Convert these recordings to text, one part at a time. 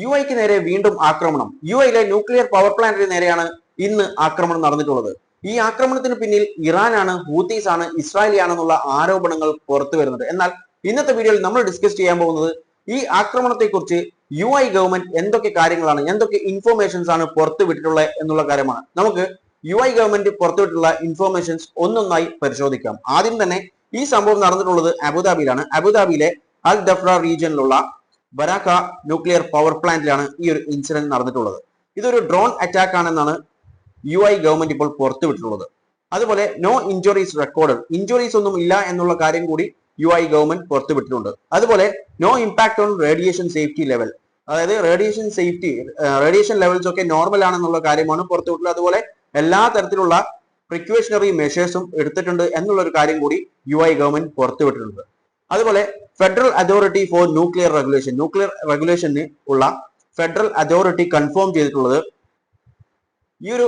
U ഐക്ക് നേരെ വീണ്ടും ആക്രമണം. യു ഐയിലെ ന്യൂക്ലിയർ പവർ പ്ലാന്റിന് നേരെയാണ് ഇന്ന് ആക്രമണം നടന്നിട്ടുള്ളത്. ഈ ആക്രമണത്തിന് പിന്നിൽ ഇറാനാണ്, ഹൂത്തീസ് ആണ്, ഇസ്രായേലിയാണെന്നുള്ള ആരോപണങ്ങൾ പുറത്തു വരുന്നത്. എന്നാൽ ഇന്നത്തെ വീഡിയോയിൽ നമ്മൾ ഡിസ്കസ് ചെയ്യാൻ പോകുന്നത് ഈ ആക്രമണത്തെക്കുറിച്ച് യു ഐ ഗവൺമെന്റ് എന്തൊക്കെ കാര്യങ്ങളാണ്, എന്തൊക്കെ ഇൻഫോർമേഷൻസ് ആണ് പുറത്തു വിട്ടിട്ടുള്ളത് എന്നുള്ള കാര്യമാണ്. നമുക്ക് യു ഐ ഗവൺമെന്റ് പുറത്തുവിട്ടുള്ള ഇൻഫോർമേഷൻസ് ഒന്നൊന്നായി പരിശോധിക്കാം. ആദ്യം തന്നെ ഈ സംഭവം നടന്നിട്ടുള്ളത് അബുദാബിയിലാണ്. അബുദാബിയിലെ അൽ ദഫ്ര റീജിയനിലുള്ള ബരാക്ക ന്യൂക്ലിയർ പവർ പ്ലാന്റിലാണ് ഈ ഒരു ഇൻസിഡന്റ് നടന്നിട്ടുള്ളത്. ഇതൊരു ഡ്രോൺ അറ്റാക്ക് ആണെന്നാണ് യു ഐ ഗവൺമെന്റ് ഇപ്പോൾ പുറത്തുവിട്ടിട്ടുള്ളത്. അതുപോലെ നോ ഇഞ്ചുറീസ് റെക്കോർഡ്, ഇഞ്ചുറീസ് ഒന്നും ഇല്ല എന്നുള്ള കാര്യം കൂടി യു ഐ ഗവൺമെന്റ് പുറത്തുവിട്ടിട്ടുണ്ട്. അതുപോലെ no impact on radiation safety level, അതായത് റേഡിയേഷൻ ലെവൽസ് ഒക്കെ നോർമൽ ആണെന്നുള്ള കാര്യമാണ് പുറത്തുവിട്ടുള്ളത്. അതുപോലെ എല്ലാ തരത്തിലുള്ള പ്രിക്വേഷണറി മെഷേഴ്സും എടുത്തിട്ടുണ്ട് എന്നുള്ള ഒരു കാര്യം കൂടി യു ഐ ഗവൺമെന്റ് പുറത്തുവിട്ടിട്ടുണ്ട്. അതുപോലെ ഫെഡറൽ അതോറിറ്റി ഫോർ ന്യൂക്ലിയർ റെഗുലേഷന് ഉള്ള ഫെഡറൽ അതോറിറ്റി കൺഫേം ചെയ്തിട്ടുള്ളത് ഈ ഒരു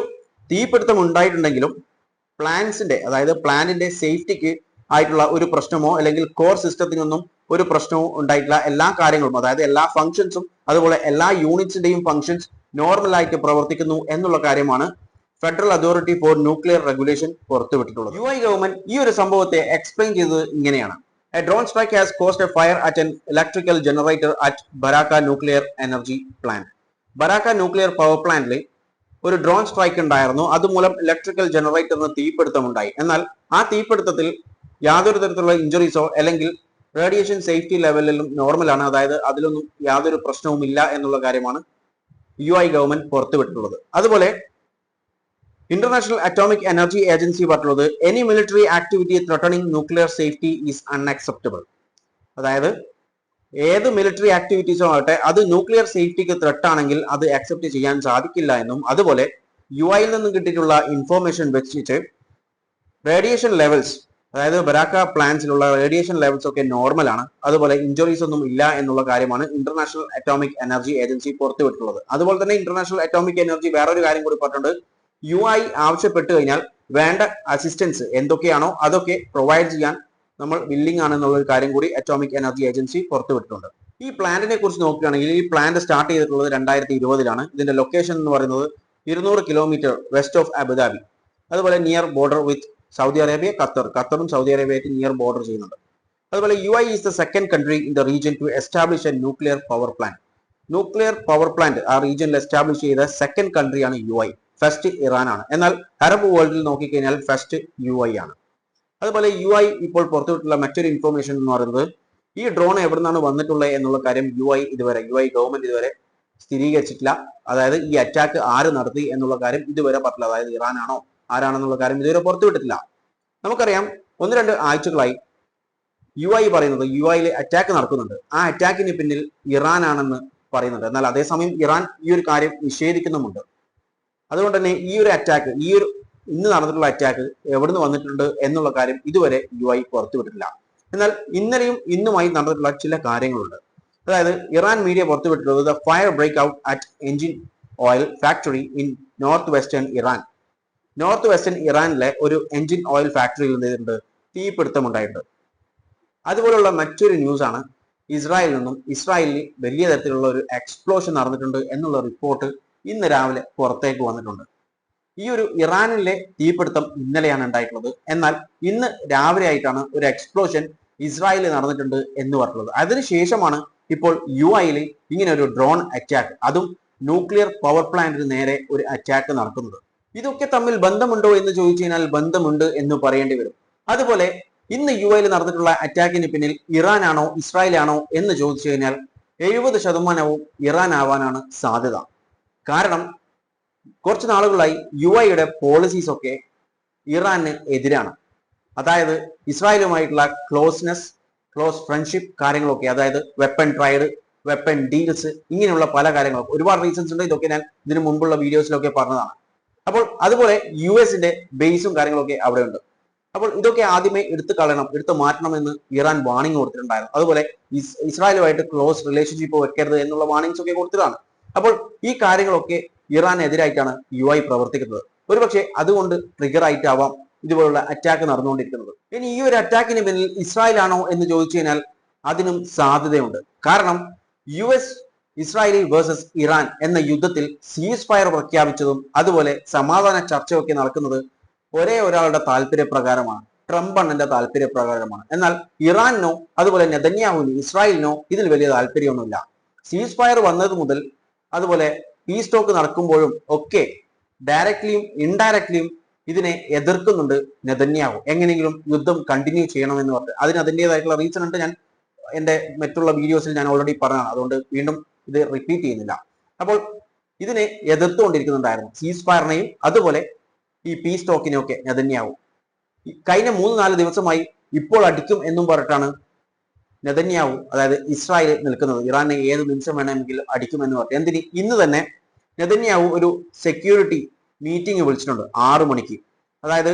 തീപിടുത്തം ഉണ്ടായിട്ടുണ്ടെങ്കിലും പ്ലാന്റിന്റെ സേഫ്റ്റിക്ക് ആയിട്ടുള്ള ഒരു പ്രശ്നമോ അല്ലെങ്കിൽ കോർ സിസ്റ്റത്തിനൊന്നും ഒരു പ്രശ്നവും ഉണ്ടായിട്ടില്ല. എല്ലാ കാര്യങ്ങളും, അതായത് എല്ലാ ഫംഗ്ഷൻസും അതുപോലെ എല്ലാ യൂണിറ്റ്സിന്റെയും ഫംഗ്ഷൻസ് നോർമൽ ആയിട്ട് പ്രവർത്തിക്കുന്നു എന്നുള്ള കാര്യമാണ് federal authority for nuclear regulation പുറത്തുവിട്ടിട്ടുള്ളത്. യു ഐ ഗവൺമെന്റ് ഈ ഒരു സംഭവത്തെ എക്സ്പ്ലെയിൻ ചെയ്തത് ഇങ്ങനെയാണ്: A drone strike has caused a fire at an electrical generator at Baraka Nuclear Energy Plant. ബരാക്ക nuclear power പ്ലാന്റിൽ ഒരു ഡ്രോൺ സ്ട്രൈക്ക് ഉണ്ടായിരുന്നു. അതുമൂലം ഇലക്ട്രിക്കൽ ജനറേറ്ററിന് തീപിടുത്തം ഉണ്ടായി. എന്നാൽ ആ തീപിടുത്തത്തിൽ യാതൊരു തരത്തിലുള്ള ഇഞ്ചുറീസോ അല്ലെങ്കിൽ റേഡിയേഷൻ സേഫ്റ്റി ലെവലിലും നോർമലാണ്, അതായത് അതിലൊന്നും യാതൊരു പ്രശ്നവും ഇല്ല എന്നുള്ള കാര്യമാണ് യു ഐ ഗവൺമെന്റ് പുറത്തുവിട്ടിട്ടുള്ളത്. അതുപോലെ ഇന്റർനാഷണൽ അറ്റോമിക് എനർജി ഏജൻസി പറഞ്ഞുള്ളത് any military activity threatening nuclear safety is unacceptable, അതായത് ഏത് മിലിറ്ററി ആക്ടിവിറ്റീസും ആകട്ടെ അത് ന്യൂക്ലിയർ സേഫ്റ്റിക്ക് ത്രെട്ട് ആണെങ്കിൽ അത് അക്സെപ്റ്റ് ചെയ്യാൻ സാധിക്കില്ല എന്നും, അതുപോലെ യു ഐയിൽ നിന്നും കിട്ടിയിട്ടുള്ള ഇൻഫോർമേഷൻ വെച്ചിട്ട് റേഡിയേഷൻ ലെവൽസ്, അതായത് ബരാക്ക പ്ലാന്റ്സിലുള്ള റേഡിയേഷൻ ലെവൽസ് ഒക്കെ നോർമൽ ആണ്, അതുപോലെ ഇഞ്ചുറീസ് ഒന്നും ഇല്ല എന്നുള്ള കാര്യമാണ് ഇന്റർനാഷണൽ അറ്റോമിക് എനർജി ഏജൻസി പുറത്തുവിട്ടിട്ടുള്ളത്. അതുപോലെ തന്നെ ഇന്റർനാഷണൽ അറ്റോമിക് എനർജി വേറൊരു കാര്യം കൂടി പറഞ്ഞിട്ടുണ്ട്: യു ഐ ആവശ്യപ്പെട്ടു കഴിഞ്ഞാൽ വേണ്ട അസിസ്റ്റൻസ് എന്തൊക്കെയാണോ അതൊക്കെ പ്രൊവൈഡ് ചെയ്യാൻ നമ്മൾ വില്ലിംഗ് ആണെന്നുള്ള ഒരു കാര്യം കൂടി അറ്റോമിക് എനർജി ഏജൻസി പുറത്തുവിട്ടിട്ടുണ്ട്. ഈ പ്ലാന്റിനെ കുറിച്ച് നോക്കുകയാണെങ്കിൽ ഈ പ്ലാന്റ് സ്റ്റാർട്ട് ചെയ്തിട്ടുള്ളത് 2020 ഇതിന്റെ ലൊക്കേഷൻ എന്ന് പറയുന്നത് 200 കിലോമീറ്റർ വെസ്റ്റ് ഓഫ് അബുദാബി, അതുപോലെ near border with Saudi Arabia, ഖത്തറും സൗദി അറേബ്യയായിട്ട് നിയർ ബോർഡർ ചെയ്യുന്നുണ്ട്. അതുപോലെ UAE is the second country in the region to establish a nuclear power plant ആ റീജിയനിൽ എസ്റ്റാബ്ലിഷ് ചെയ്ത സെക്കൻഡ് കൺട്രിയാണ് യു ഐ. ഫസ്റ്റ് ഇറാൻ ആണ്. എന്നാൽ അറബ് വേൾഡിൽ നോക്കിക്കഴിഞ്ഞാൽ ഫസ്റ്റ് യു ഐ ആണ്. അതുപോലെ യു ഐ ഇപ്പോൾ പുറത്തുവിട്ടുള്ള മറ്റൊരു ഇൻഫോർമേഷൻ എന്ന് പറയുന്നത് ഈ ഡ്രോൺ എവിടെ നിന്നാണ് വന്നിട്ടുള്ളത് എന്നുള്ള കാര്യം യു ഐ ഗവൺമെന്റ് ഇതുവരെ സ്ഥിരീകരിച്ചിട്ടില്ല. അതായത് ഈ അറ്റാക്ക് ആര് നടത്തി എന്നുള്ള കാര്യം ഇതുവരെ പറഞ്ഞില്ല. അതായത് ഇറാൻ ആണോ ആരാണെന്നുള്ള കാര്യം ഇതുവരെ പുറത്തുവിട്ടിട്ടില്ല. നമുക്കറിയാം 1-2 ആഴ്ചകളായി യു ഐ പറയുന്നത് യു ഐയിൽ അറ്റാക്ക് നടക്കുന്നുണ്ട്, ആ അറ്റാക്കിന് പിന്നിൽ ഇറാൻ ആണെന്ന് പറയുന്നുണ്ട്. എന്നാൽ അതേസമയം ഇറാൻ ഈ ഒരു കാര്യം നിഷേധിക്കുന്നുമുണ്ട്. അതുകൊണ്ട് തന്നെ ഈ ഒരു അറ്റാക്ക്, ഇന്ന് നടന്നിട്ടുള്ള അറ്റാക്ക് എവിടുന്ന് വന്നിട്ടുണ്ട് എന്നുള്ള കാര്യം ഇതുവരെ യു ഐ പുറത്തുവിട്ടിട്ടില്ല. എന്നാൽ ഇന്നലെയും ഇന്നുമായി നടന്നിട്ടുള്ള ചില കാര്യങ്ങളുണ്ട്. അതായത് ഇറാൻ മീഡിയ പുറത്തുവിട്ടിട്ടുള്ളത് the fire break out at engine oil factory in north western ഇറാനിലെ ഒരു എഞ്ചിൻ ഓയിൽ ഫാക്ടറിയിൽ നിന്നുണ്ട് തീപിടുത്തം ഉണ്ടായിട്ടുണ്ട്. അതുപോലുള്ള മറ്റൊരു ന്യൂസ് ആണ് ഇസ്രായേലിൽ വലിയ തരത്തിലുള്ള ഒരു എക്സ്പ്ലോഷൻ നടന്നിട്ടുണ്ട് എന്നുള്ള റിപ്പോർട്ട് ഇന്ന് രാവിലെ പുറത്തേക്ക് വന്നിട്ടുണ്ട്. ഈ ഒരു ഇറാനിലെ തീപിടുത്തം ഇന്നലെയാണ് ഉണ്ടായിട്ടുള്ളത്. എന്നാൽ ഇന്ന് രാവിലെ ആയിട്ടാണ് ഒരു എക്സ്പ്ലോഷൻ ഇസ്രായേലിൽ നടന്നിട്ടുണ്ട് എന്ന് പറഞ്ഞിട്ടുള്ളത്. അതിനുശേഷമാണ് ഇപ്പോൾ യു ഐയിൽ ഇങ്ങനെ ഒരു ഡ്രോൺ അറ്റാക്ക്, അതും ന്യൂക്ലിയർ പവർ പ്ലാന്റിന് നേരെ ഒരു അറ്റാക്ക് നടക്കുന്നത്. ഇതൊക്കെ തമ്മിൽ ബന്ധമുണ്ടോ എന്ന് ചോദിച്ചു കഴിഞ്ഞാൽ ബന്ധമുണ്ട് എന്ന് പറയേണ്ടി വരും. അതുപോലെ ഇന്ന് യു ഐയിൽ നടന്നിട്ടുള്ള അറ്റാക്കിന് പിന്നിൽ ഇറാൻ ആണോ ഇസ്രായേൽ ആണോ എന്ന് ചോദിച്ചു കഴിഞ്ഞാൽ 70% ഇറാൻ ആവാനാണ് സാധ്യത. കാരണം കുറച്ച് നാളുകളായി യു ഐയുടെ പോളിസീസ് ഒക്കെ ഇറാന് എതിരാണ്. അതായത് ഇസ്രായേലുമായിട്ടുള്ള ക്ലോസ് ഫ്രണ്ട്ഷിപ്പ് കാര്യങ്ങളൊക്കെ, അതായത് വെപ്പൺ ട്രേഡ്, വെപ്പൺ ഡീൽസ്, ഇങ്ങനെയുള്ള പല കാര്യങ്ങളും ഒരുപാട് റീസൺസ് ഉണ്ട്. ഇതൊക്കെ ഞാൻ ഇതിനു മുമ്പുള്ള വീഡിയോസിലൊക്കെ പറഞ്ഞതാണ്. അപ്പോൾ അതുപോലെ യു എസിന്റെ ബേസും കാര്യങ്ങളൊക്കെ അവിടെ ഉണ്ട്. അപ്പോൾ ഇതൊക്കെ ആദ്യമേ എടുത്തു മാറ്റണമെന്ന് ഇറാൻ വാർണിംഗ് കൊടുത്തിട്ടുണ്ടായിരുന്നു. അതുപോലെ ഇസ്രായേലുമായിട്ട് ക്ലോസ് റിലേഷൻഷിപ്പ് വെക്കരുത് എന്നുള്ള വാർണിംഗ്സ് ഒക്കെ കൊടുത്തതാണ്. അപ്പോൾ ഈ കാര്യങ്ങളൊക്കെ ഇറാനെതിരായിട്ടാണ് യു ഐ പ്രവർത്തിക്കുന്നത്. ഒരുപക്ഷെ അതുകൊണ്ട് ട്രിഗർ ആയിട്ടാവാം ഇതുപോലുള്ള അറ്റാക്ക് നടന്നുകൊണ്ടിരിക്കുന്നത്. ഇനി ഈ ഒരു അറ്റാക്കിന് പിന്നിൽ ഇസ്രായേൽ ആണോ എന്ന് ചോദിച്ചു കഴിഞ്ഞാൽ അതിനും സാധ്യതയുണ്ട്. കാരണം U S Israel versus Iran എന്ന യുദ്ധത്തിൽ സീസ് ഫയർ പ്രഖ്യാപിച്ചതും അതുപോലെ സമാധാന ചർച്ചയൊക്കെ നടക്കുന്നത് ഒരേ ഒരാളുടെ താല്പര്യപ്രകാരമാണ്, ട്രംപ് അണ്ണന്റെ താല്പര്യപ്രകാരമാണ്. എന്നാൽ ഇറാനോ അതുപോലെ നെതന്യാഹുവിനോ ഇസ്രായേലിനോ ഇതിൽ വലിയ താല്പര്യമൊന്നുമില്ല. സീസ് ഫയർ വന്നത് മുതൽ അതുപോലെ പീസ് ടോക്ക് നടക്കുമ്പോഴും ഒക്കെ ഡയറക്ട്ലിയും ഇൻഡയറക്ട്ലിയും ഇതിനെ എതിർക്കുന്നുണ്ട് നെതന്യാഹു. എങ്ങനെയെങ്കിലും യുദ്ധം കണ്ടിന്യൂ ചെയ്യണമെന്ന് പറഞ്ഞ് അതിന് അതിൻ്റെതായിട്ടുള്ള റീസൺ ഉണ്ട്. ഞാൻ എൻ്റെ മറ്റുള്ള വീഡിയോസിൽ ഞാൻ ഓൾറെഡി പറഞ്ഞതാണ്, അതുകൊണ്ട് വീണ്ടും ഇത് റിപ്പീറ്റ് ചെയ്യുന്നില്ല. അപ്പോൾ ഇതിനെ എതിർത്തുകൊണ്ടിരിക്കുന്നുണ്ടായിരുന്നു, സീസ് ഫയറിനെയും അതുപോലെ ഈ പീസ് ടോക്കിനെയും ഒക്കെ നെതന്യാഹു. കഴിഞ്ഞ 3-4 ദിവസമായി ഇപ്പോൾ അടിക്കും എന്നും പറഞ്ഞിട്ടാണ് നെതന്യാഹു, അതായത് ഇസ്രായേൽ നിൽക്കുന്നത്. ഇറാനെ ഏത് നിമിഷം വേണമെങ്കിലും അടിക്കുമെന്ന് പറഞ്ഞു. എന്തിന് ഇന്ന് തന്നെ നെതന്യാഹു ഒരു സെക്യൂരിറ്റി മീറ്റിംഗ് വിളിച്ചിട്ടുണ്ട് 6 മണിക്ക്. അതായത്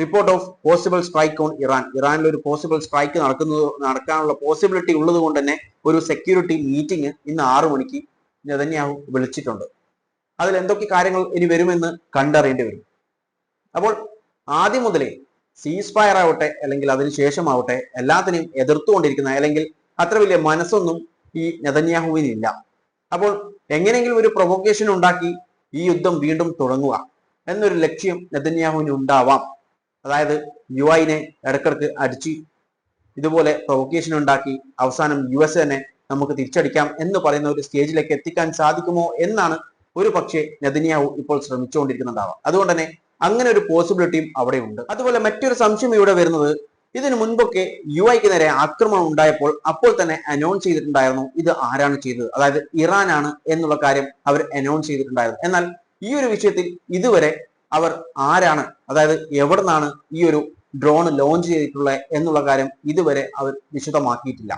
report of possible strike on Iran, ഇറാനിൽ ഒരു പോസിബിൾ സ്ട്രൈക്ക് നടക്കാനുള്ള പോസിബിലിറ്റി ഉള്ളത് കൊണ്ട് തന്നെ ഒരു സെക്യൂരിറ്റി മീറ്റിംഗ് ഇന്ന് 6 മണിക്ക് നെതന്യാഹു വിളിച്ചിട്ടുണ്ട്. അതിൽ എന്തൊക്കെ കാര്യങ്ങൾ ഇനി വരുമെന്ന് കണ്ടറിയേണ്ടി വരും. അപ്പോൾ ആദ്യം മുതലേ സീസ് ഫയർ ആവട്ടെ അല്ലെങ്കിൽ അതിനുശേഷമാവട്ടെ എല്ലാത്തിനെയും എതിർത്തുകൊണ്ടിരിക്കുന്ന അല്ലെങ്കിൽ അത്ര വലിയ മനസ്സൊന്നും ഈ നെതന്യാഹുവിനില്ല. അപ്പോൾ എങ്ങനെയെങ്കിലും ഒരു പ്രൊവോക്കേഷൻ ഉണ്ടാക്കി ഈ യുദ്ധം വീണ്ടും തുടങ്ങുക എന്നൊരു ലക്ഷ്യം നെതന്യാഹുവിന് ഉണ്ടാവാം. അതായത് യുഐനെ ഇടക്കിടക്ക് അടിച്ച് ഇതുപോലെ പ്രൊവോക്കേഷൻ ഉണ്ടാക്കി അവസാനം US തന്നെ നമുക്ക് തിരിച്ചടിക്കാം എന്ന് പറയുന്ന ഒരു സ്റ്റേജിലേക്ക് എത്തിക്കാൻ സാധിക്കുമോ എന്നാണ് ഒരു പക്ഷേ നെതന്യാഹു ഇപ്പോൾ ശ്രമിച്ചുകൊണ്ടിരിക്കുന്നുണ്ടാവാം. അതുകൊണ്ട് തന്നെ അങ്ങനെ ഒരു പോസിബിലിറ്റിയും അവിടെ ഉണ്ട്. അതുപോലെ മറ്റൊരു സംശയം ഇവിടെ വരുന്നത്, ഇതിനു മുൻപൊക്കെ യുഐക്ക് നേരെ ആക്രമണം ഉണ്ടായപ്പോൾ അപ്പോൾ തന്നെ അനൗൺസ് ചെയ്തിട്ടുണ്ടായിരുന്നു ഇത് ആരാണ് ചെയ്തത്, അതായത് ഇറാനാണ് എന്നുള്ള കാര്യം അവർ അനൗൺസ് ചെയ്തിട്ടുണ്ടായിരുന്നു. എന്നാൽ ഈ ഒരു വിഷയത്തിൽ ഇതുവരെ അവർ ആരാണ്, അതായത് എവിടെ നിന്നാണ് ഈ ഒരു ഡ്രോൺ ലോഞ്ച് ചെയ്തിട്ടുള്ളത് എന്നുള്ള കാര്യം ഇതുവരെ അവർ വിശദമാക്കിയിട്ടില്ല.